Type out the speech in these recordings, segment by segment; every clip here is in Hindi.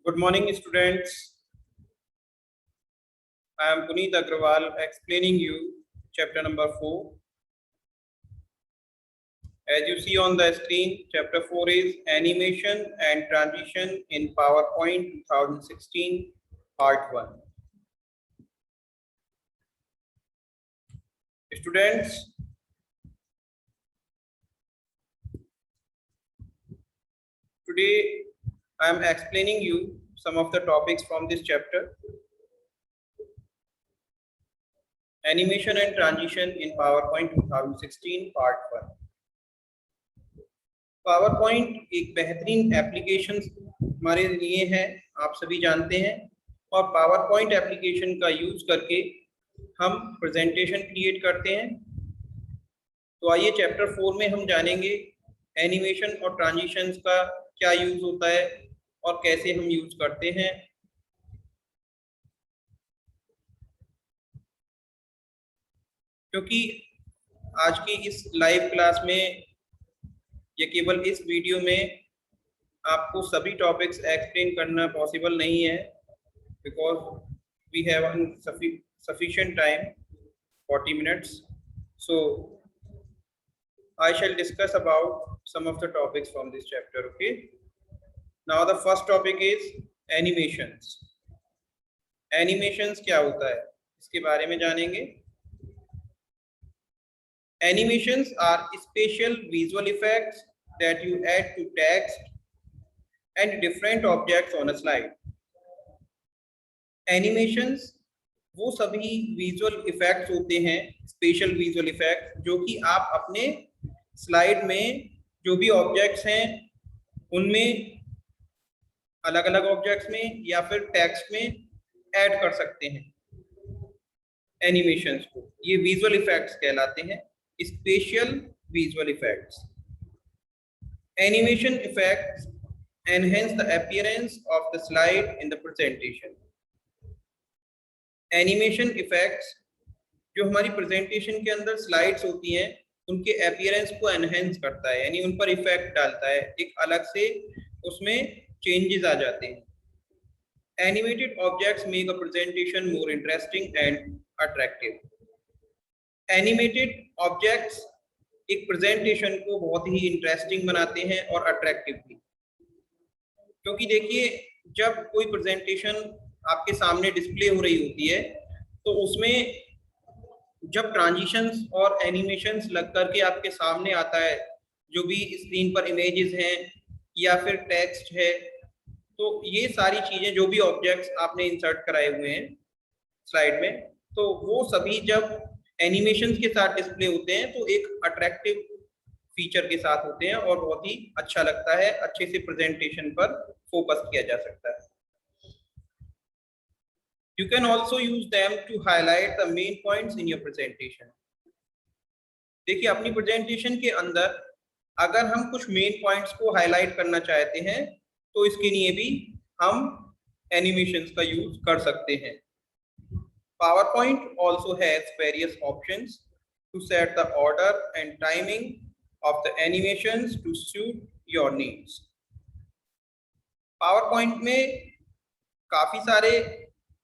Good morning, students. I am Puneet Agrawal explaining you chapter number 4. As you see on the screen, chapter 4 is Animation and Transition in PowerPoint 2016, Part 1. Students, today I am explaining you some of the topics from this chapter. Animation and Transition in PowerPoint 2016 Part 1. PowerPoint एक बेहतरीन एप्लीकेशन हमारे लिए है, आप सभी जानते हैं, और PowerPoint एप्लीकेशन का यूज करके हम प्रेजेंटेशन क्रिएट करते हैं। तो आइए चैप्टर 4 में हम जानेंगे एनिमेशन और ट्रांजिशंस का क्या यूज होता है और कैसे हम यूज करते हैं। क्योंकि आज की इस लाइव क्लास में या केवल इस वीडियो में आपको सभी टॉपिक्स एक्सप्लेन करना पॉसिबल नहीं है, because we have sufficient time 40 minutes. So I shall discuss about some of the topics from this chapter. Okay, now the first topic is animations. Animations क्या होता है इसके बारे में जानेंगे। Animations are special visual effects that you add to text and different objects on a slide. Animations वो सभी विजुअल इफेक्ट्स होते हैं, स्पेशल विजुअल इफेक्ट्स, जो कि आप अपने स्लाइड में जो भी ऑब्जेक्ट्स हैं उनमें, अलग अलग ऑब्जेक्ट्स में या फिर टेक्स्ट में ऐड कर सकते हैं। एनिमेशंस को ये विजुअल इफेक्ट्स कहलाते हैं, special visual effects. Animation effects enhance the appearance of the slide in the presentation. Animation effects जो हमारी प्रेजेंटेशन के अंदर स्लाइड्स होती हैं उनके अपीयरेंस को एनहेंस करता है, यानी उन पर इफेक्ट डालता है, एक अलग से उसमें चेंजेस आ जाते हैं। Animated objects make a presentation more interesting and attractive. Animated objects एक प्रेजेंटेशन को बहुत ही इंटरेस्टिंग बनाते हैं और अट्रैक्टिव भी, क्योंकि देखिए जब कोई प्रेजेंटेशन आपके सामने डिस्प्ले हो रही होती है तो उसमें जब ट्रांजिशंस और एनिमेशंस लग करके आपके सामने आता है, जो भी स्क्रीन पर इमेजेस हैं या फिर टेक्स्ट है, तो ये सारी चीजें जो भी ऑब्जेक्ट्स आपने इंसर्ट कराए हुए हैं स्लाइड में, तो वो सभी जब एनिमेशंस के साथ डिस्प्ले होते हैं तो एक अट्रैक्टिव फीचर के साथ होते हैं और बहुत ही अच्छा लगता है, अच्छे से प्रेजेंटेशन पर फोकस किया जा सकता है। You can also use them to highlight the main points in your presentation. देखिए अपनी प्रेजेंटेशन के अंदर अगर हम कुछ मेन पॉइंट्स को हाईलाइट करना चाहते हैं तो इसके लिए भी हम एनिमेशंस का यूज कर सकते हैं। PowerPoint also has various options to set the order and timing of the animations to suit your needs. PowerPoint में काफी सारे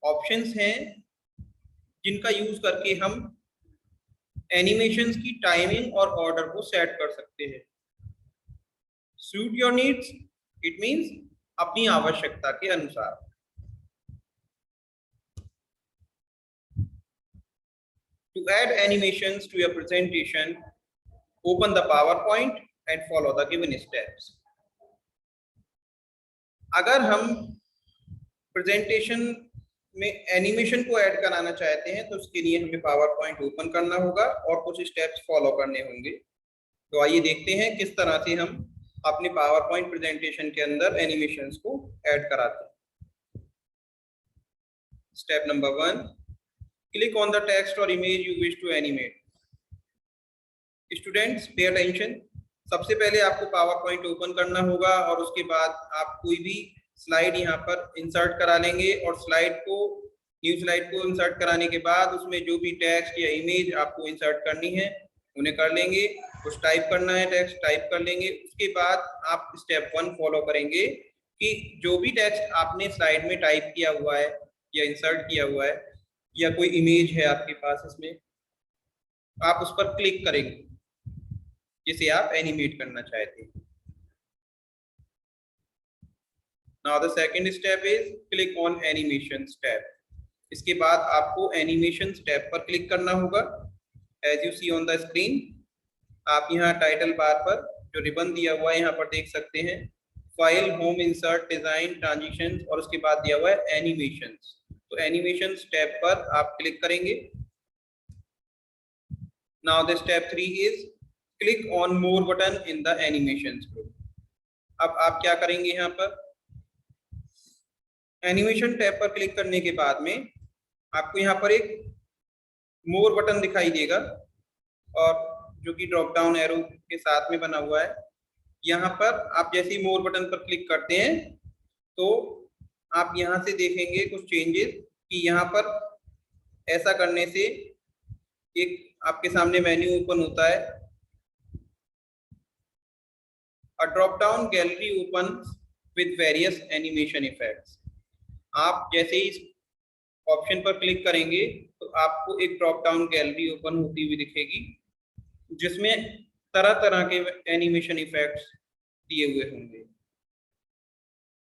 ऑप्शंस हैं जिनका यूज करके हम एनिमेशंस की टाइमिंग और ऑर्डर को सेट कर सकते हैं। Suit your needs, it means अपनी आवश्यकता के अनुसार। To add animations to your presentation, open the PowerPoint and follow the given steps. अगर हम प्रेजेंटेशन में एनिमेशन को ऐड कराना चाहते हैं तो उसके लिए हमें PowerPoint ओपन करना होगा और कुछ स्टेप्स फॉलो करने होंगे। तो आइए देखते हैं किस तरह से हम अपने PowerPoint प्रेजेंटेशन के अंदर एनिमेशंस को ऐड कराते हैं। Step number 1, click on the text और image you wish to animate. Students pay attention, सबसे पहले आपको PowerPoint ओपन करना होगा और उसके बाद आप कोई भी स्लाइड यहाँ पर इंसर्ट करा लेंगे और न्यू स्लाइड को इंसर्ट कराने के बाद उसमें जो भी टेक्स्ट या इमेज आपको इंसर्ट करनी है उन्हें कर लेंगे। कुछ टाइप करना है, टेक्स्ट टाइप कर लेंगे। उसके बाद आप स्टेप 1 फॉलो करेंगे कि जो भी टेक्स्ट आपने स्लाइड में टाइप किया हुआ है या इंसर्ट किया हुआ है या कोई इमेज है आपके पास, इसमें आप उस पर क्लिक करेंगे जिसे आप एनिमेट करना चाहते हैं। Now the second step is click on animation tab. इसके बाद आपको एनिमेशन टैब पर क्लिक करना होगा। As you see on the screen, आप यहाँ टाइटल बार पर जो रिबन दिया हुआ है यहाँ पर देख सकते हैं, file, home, insert, design, transition और उसके बाद दिया हुआ है एनिमेशन। तो एनिमेशन टैब पर आप क्लिक करेंगे। Now the step 3 is click on more button in the animation group. अब आप क्या करेंगे, यहाँ पर एनिमेशन टैब पर क्लिक करने के बाद में आपको यहाँ पर एक मोर बटन दिखाई देगा और जो कि ड्रॉप डाउन एरो के साथ में बना हुआ है। यहाँ पर आप जैसे ही मोर बटन पर क्लिक करते हैं तो आप यहाँ से देखेंगे कुछ चेंजेस कि यहाँ पर ऐसा करने से एक आपके सामने मेन्यू ओपन होता है। A drop down gallery open with various animation effects. आप जैसे ही इस ऑप्शन पर क्लिक करेंगे तो आपको एक ड्रॉप डाउन गैलरी ओपन होती हुई दिखेगी जिसमें तरह तरह के एनिमेशन इफेक्ट्स दिए हुए होंगे।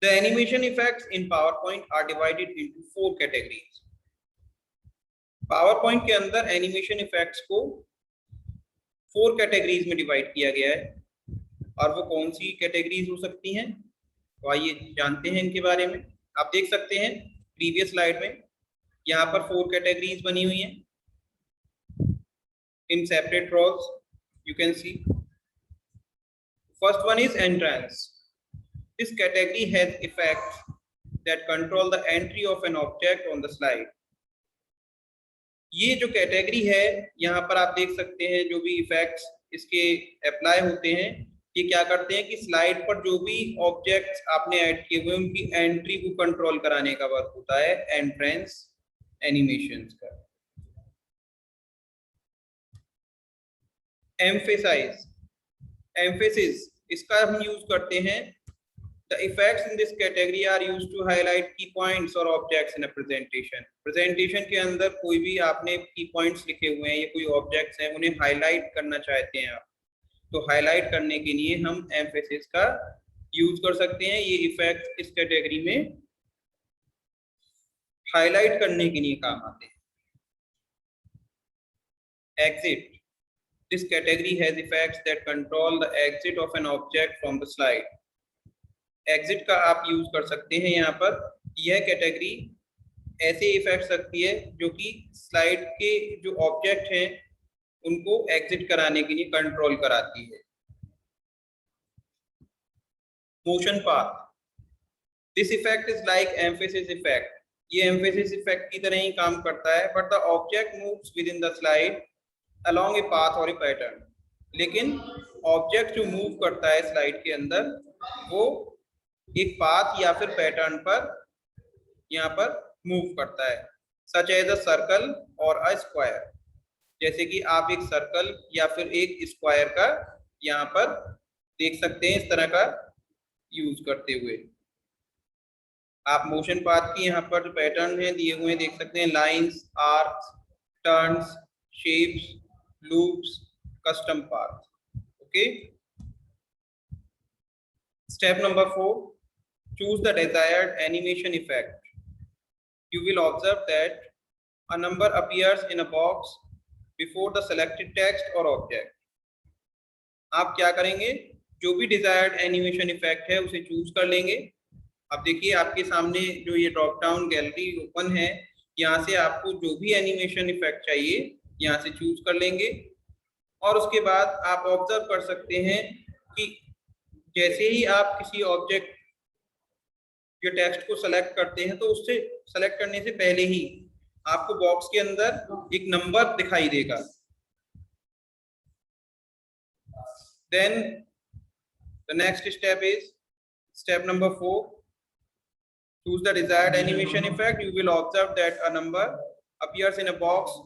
The animation effects in PowerPoint are divided into 4 categories. PowerPoint के अंदर एनिमेशन इफेक्ट्स को 4 कैटेगरीज में डिवाइड किया गया है और वो कौन सी कैटेगरीज हो सकती हैं, तो आइए जानते हैं इनके बारे में। आप देख सकते हैं प्रीवियस स्लाइड में यहाँ पर 4 कैटेगरीज बनी हुई हैं in separate rows. You can see first one is entrance. This category has effects that control the entry of an object on the slide. ये जो कैटेगरी है यहाँ पर आप देख सकते हैं जो भी इफेक्ट्स इसके अप्लाई होते हैं, ये क्या करते हैं कि स्लाइड पर जो भी ऑब्जेक्ट्स आपने ऐड किए हुए उनकी एंट्री को कंट्रोल कराने का वर्क होता है एंट्रेंस एनिमेशंस का। एम्फेसाइज, एम्फेसिस, इसका हम यूज करते हैं। The effects in this category are used to highlight key points or objects in a presentation. Presentation के अंदर कोई भी आपने key points लिखे हुए हैं या कोई objects हैं उन्हें highlight करना चाहते हैं आप, तो highlight करने के लिए हम emphasis का यूज कर सकते हैं। ये effects इस category में highlight करने के लिए काम आते हैं। Exit, this category has effects that control the exit of an object from the slide. Exit का आप यूज कर सकते हैं यहाँ पर। यह कैटेगरी ऐसे इफेक्ट्स रखती है जो कि स्लाइड के जो ऑब्जेक्ट हैं उनको एग्जिट कराने के लिए कंट्रोल कराती है। Motion path, this effect is like emphasis effect. ये एम्फेसिस इफेक्ट की तरह ही काम करता है, but the object moves with in the slide along a path और ए पैटर्न। लेकिन ऑब्जेक्ट जो मूव करता है स्लाइड के अंदर वो एक पाथ या फिर पैटर्न पर यहाँ पर मूव करता है। सच एज अ सर्कल और अ स्क्वायर, जैसे कि आप एक सर्कल या फिर एक स्क्वायर का यहाँ पर देख सकते हैं इस तरह का यूज करते हुए। आप मोशन पाथ की यहाँ पर जो पैटर्न है दिए हुए हैं देख सकते हैं, lines, arcs, turns, shapes, loops, custom path. Okay, step number 4, choose the desired animation effect. You will observe that a number appears in a box before the selected text or object. आप क्या करेंगे, जो भी desired animation effect है उसे चूज कर लेंगे। अब देखिए आपके सामने जो ये ड्रॉप डाउन गैलरी ओपन है, यहाँ से आपको जो भी एनिमेशन इफेक्ट चाहिए यहाँ से चूज कर लेंगे और उसके बाद आप ऑब्जर्व कर सकते हैं कि जैसे ही आप किसी ऑब्जेक्ट जो टेक्स्ट को सेलेक्ट करते हैं तो उससे सेलेक्ट करने से पहले ही आपको बॉक्स के अंदर एक नंबर दिखाई देगा। Then the next step is step number 4, choose the desired animation effect. You will observe that a number appears in a box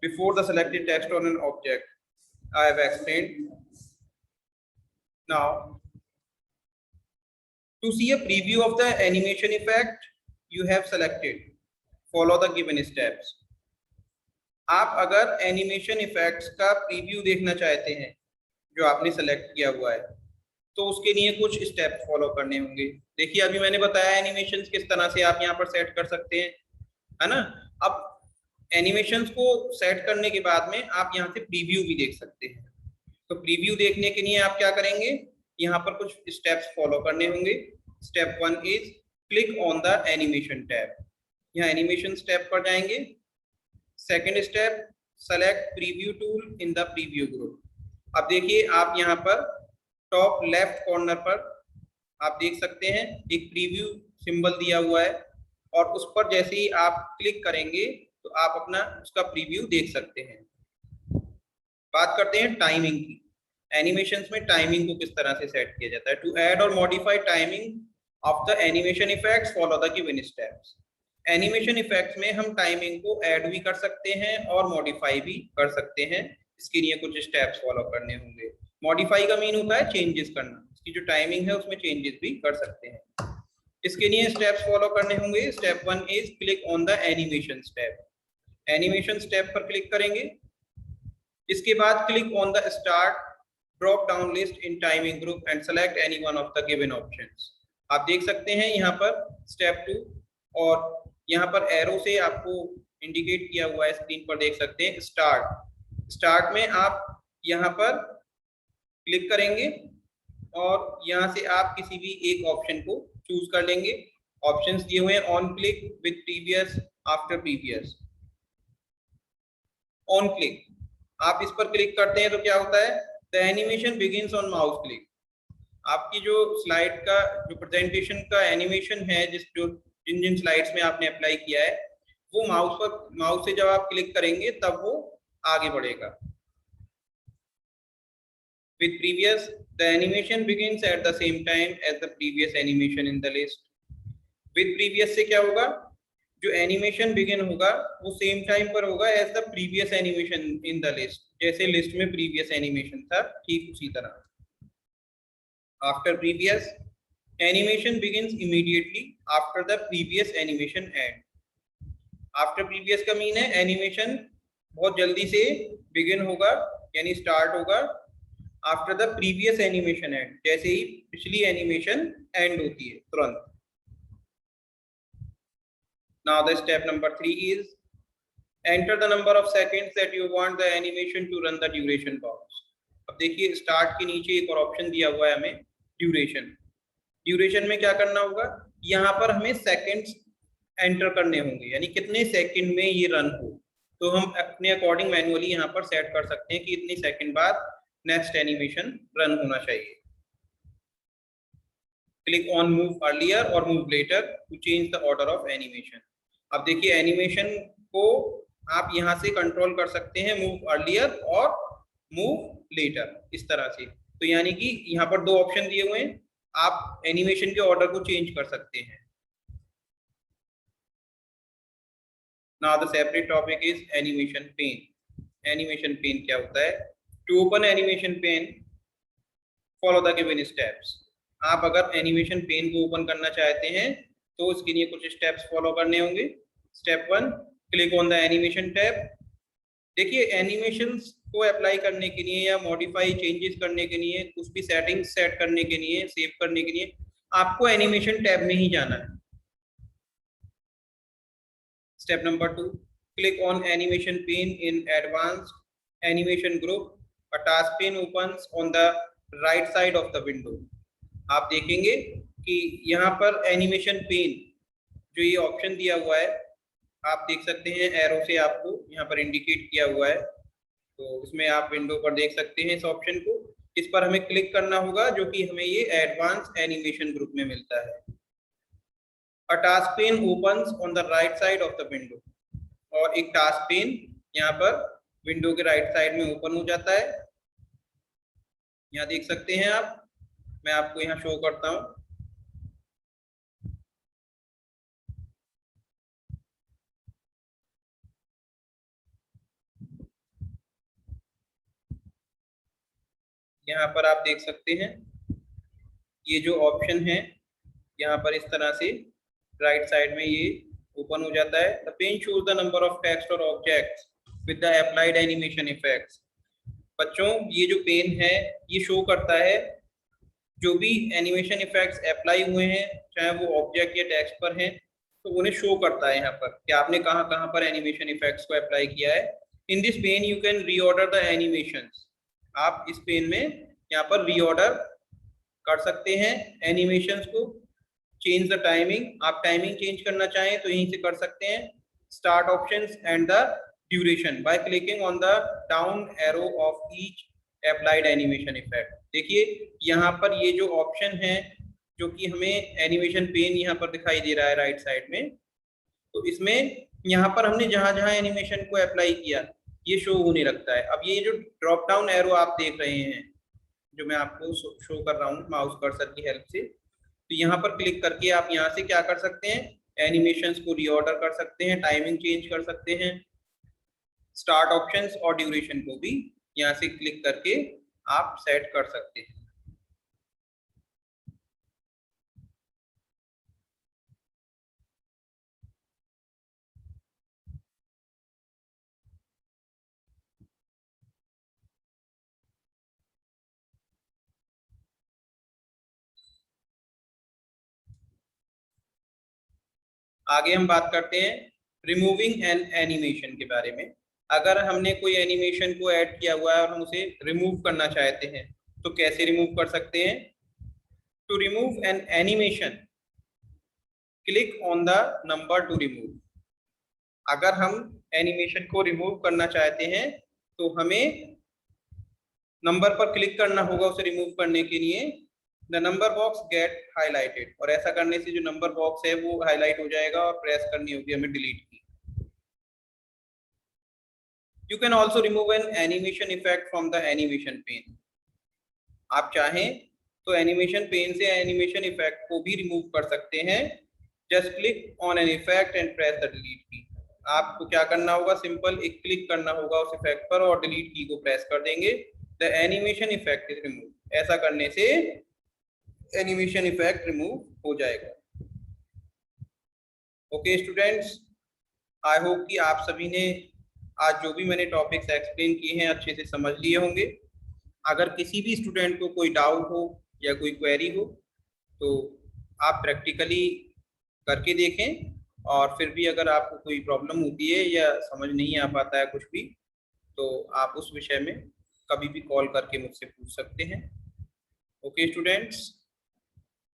before the selected text on an object. I have explained. Now To see a preview of the animation effect you have selected, follow the given steps. आप अगर एनिमेशन इफेक्ट्स का प्रीव्यू देखना चाहते हैं जो आपने सेलेक्ट किया हुआ है, तो उसके लिए कुछ स्टेप फॉलो करने होंगे। देखिए अभी मैंने बताया एनिमेशंस किस तरह से आप यहाँ पर सेट कर सकते हैं, है ना। अब एनिमेशंस को सेट करने के बाद में आप यहाँ से प्रीव्यू भी देख सकते हैं। तो प्रीव्यू देखने के लिए आप क्या करेंगे, यहाँ पर कुछ स्टेप्स फॉलो करने होंगे। Step 1 is click on the animation tab. यहाँ एनिमेशन टैब पर जाएंगे। Second step, select preview tool in the preview group. अब देखिए आप यहाँ पर टॉप लेफ्ट कॉर्नर पर आप देख सकते हैं एक प्रीव्यू सिंबल दिया हुआ है, और उस पर जैसे ही आप क्लिक करेंगे तो आप अपना उसका प्रीव्यू देख सकते हैं। बात करते हैं टाइमिंग की। एनिमेशंस में टाइमिंग को किस तरह से सेट किया जाता है। टू ऐड और modify timing of the animation effects, follow the given steps. Animation effects में हम टाइमिंग को ऐड भी कर सकते हैं और मॉडिफाई भी कर सकते हैं। इसके लिए कुछ स्टेप्स फॉलो करने होंगे। मॉडिफाई का मीन होता है चेंजेस करना, इसकी जो टाइमिंग है उसमें चेंजेस भी कर सकते हैं। इसके लिए स्टेप्स फॉलो करने होंगे। Step 1 is click on the animation tab. Animation tab पर क्लिक करेंगे। इसके बाद click on the start drop down list in timing group and select any one of the given options. आप देख सकते हैं यहाँ पर स्टेप 2, और यहाँ पर एरो से आपको इंडिकेट किया हुआ है स्क्रीन पर, देख सकते हैं स्टार्ट। स्टार्ट में आप यहाँ पर क्लिक करेंगे और यहाँ से आप किसी भी एक ऑप्शन को चूज कर लेंगे। ऑप्शंस दिए हुए हैं on click, with previous, after previous. On click आप इस पर क्लिक करते हैं तो क्या होता है, the animation begins on mouse click. आपकी जो स्लाइड का जो प्रेजेंटेशन का एनिमेशन है, जिन जिन स्लाइड्स में आपने अप्लाई किया है, वो माउस से जब आप क्लिक करेंगे तब वो आगे बढ़ेगा। With previous, the animation begins at the same time as the previous animation in the list. With previous से क्या होगा, जो एनिमेशन बिगिन होगा वो सेम टाइम पर होगा as the previous animation in the list. जैसे लिस्ट में प्रीवियस एनिमेशन था ठीक उसी तरह। After previous, animation begins immediately after the previous animation end. After previous का मीन है एनिमेशन बहुत जल्दी से बिगिन होगा यानी स्टार्ट होगा after the previous animation end, जैसे ही पिछली एनिमेशन एंड होती है तुरंत। Now the step number 3 is enter the number of seconds that you want the animation to run the duration box. अब देखिए स्टार्ट के नीचे एक और ऑप्शन दिया हुआ है हमें, ड्यूरेशन। ड्यूरेशन में क्या करना होगा, यहाँ पर हमें सेकंड्स एंटर करने होंगे, यानी कितने सेकंड में ये रन हो। तो हम अपने अकॉर्डिंग मैनुअली यहाँ पर सेट कर सकते हैं कि इतनी सेकंड बाद नेक्स्ट एनिमेशन रन होना चाहिए। क्लिक ऑन मूव अर्लियर और move later to change the order of animation. अब देखिए एनिमेशन को आप यहाँ से कंट्रोल कर सकते हैं, मूव अर्लियर और मूव लेटर, इस तरह से। तो यानी कि यहाँ पर दो ऑप्शन दिए हुए हैं, आप एनिमेशन के ऑर्डर को चेंज कर सकते हैं। Now the separate topic is animation pane. Animation pane क्या होता है? To open animation pane, follow the given steps. आप अगर एनिमेशन पेन को ओपन करना चाहते हैं तो इसके लिए कुछ स्टेप्स फॉलो करने होंगे। Step 1, click on the animation tab. देखिए एनिमेशंस को अप्लाई करने के लिए या मॉडिफाई चेंजेस करने के लिए, कुछ भी सेटिंग्स सेट करने के लिए, सेव करने के लिए आपको एनिमेशन टैब में ही जाना है। Step number 2, click on animation pane in advanced animation group. A task pane opens on the right side of the window. आप देखेंगे कि यहाँ पर एनिमेशन पेन जो ये ऑप्शन दिया हुआ है, आप देख सकते हैं एरो से आपको यहाँ पर इंडिकेट किया हुआ है, तो इसमें आप विंडो पर देख सकते हैं इस ऑप्शन को। इस पर हमें क्लिक करना होगा जो कि हमें ये एडवांस एनिमेशन ग्रुप में मिलता है। A task pane opens on the right side of the window. और एक टास्क पेन यहाँ पर विंडो के राइट साइड में ओपन हो जाता है। यहाँ देख सकते हैं आप, मैं आपको यहाँ शो करता हूँ। यहाँ पर आप देख सकते हैं ये जो ऑप्शन है यहाँ पर इस तरह से राइट साइड में ये ओपन हो जाता है। The pane shows the number of text और objects with the applied animation effects. बच्चों ये जो पेन है ये शो करता है जो भी एनिमेशन इफेक्ट्स अप्लाई हुए हैं, चाहे वो ऑब्जेक्ट या टेक्स्ट पर हैं, तो उन्हें शो करता है यहाँ पर कि आपने कहाँ कहाँ पर एनिमेशन इफेक्ट्स को अप्लाई किया है। In this pane you can reorder the animations. आप इस पेन में यहाँ पर रीऑर्डर कर सकते हैं एनिमेशंस को। चेंज द टाइमिंग, आप टाइमिंग चेंज करना चाहें तो यहीं से कर सकते हैं। Start options and the duration by clicking on the down arrow of each applied animation effect. देखिए यहाँ पर ये जो ऑप्शन है जो कि हमें एनिमेशन पेन यहाँ पर दिखाई दे रहा है राइट साइड में, तो इसमें यहाँ पर हमने जहां जहां एनिमेशन को अप्लाई किया ये शो होने लगता है। अब ये जो ड्रॉप डाउन एरो आप देख रहे हैं जो मैं आपको शो कर रहा हूँ माउस कर्सर की हेल्प से, तो यहाँ पर क्लिक करके आप यहाँ से क्या कर सकते हैं, एनिमेशंस को रीऑर्डर कर सकते हैं, टाइमिंग चेंज कर सकते हैं, स्टार्ट ऑप्शंस और ड्यूरेशन को भी यहाँ से क्लिक करके आप सेट कर सकते हैं। आगे हम बात करते हैं रिमूविंग एन एनिमेशन के बारे में। अगर हमने कोई एनिमेशन को ऐड किया हुआ है और हम उसे रिमूव करना चाहते हैं तो कैसे रिमूव कर सकते हैं। To remove an animation click on the number to remove. अगर हम एनिमेशन को रिमूव करना चाहते हैं तो हमें नंबर पर क्लिक करना होगा उसे रिमूव करने के लिए। The number box get highlighted, और ऐसा करने से जो नंबर बॉक्स है वो हाईलाइट हो जाएगा और प्रेस करनी होगी हमें डिलीट की। You can also remove an animation effect from the animation pane. आप चाहें तो एनिमेशन पेन से एनिमेशन इफेक्ट को भी रिमूव कर सकते हैं। Just click on an effect and press the delete key. आपको क्या करना होगा, सिंपल एक क्लिक करना होगा उस इफेक्ट पर और डिलीट की को प्रेस कर देंगे। The animation effect is remove. ऐसा करने से एनिमेशन इफेक्ट रिमूव हो जाएगा। ओके स्टूडेंट्स, आई होप कि आप सभी ने आज जो भी मैंने टॉपिक्स एक्सप्लेन किए हैं अच्छे से समझ लिए होंगे। अगर किसी भी स्टूडेंट को कोई डाउट हो या कोई क्वेरी हो तो आप प्रैक्टिकली करके देखें, और फिर भी अगर आपको कोई प्रॉब्लम होती है या समझ नहीं आ पाता है कुछ भी तो आप उस विषय में कभी भी कॉल करके मुझसे पूछ सकते हैं। Okay students,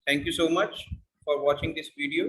thank you so much for watching this video.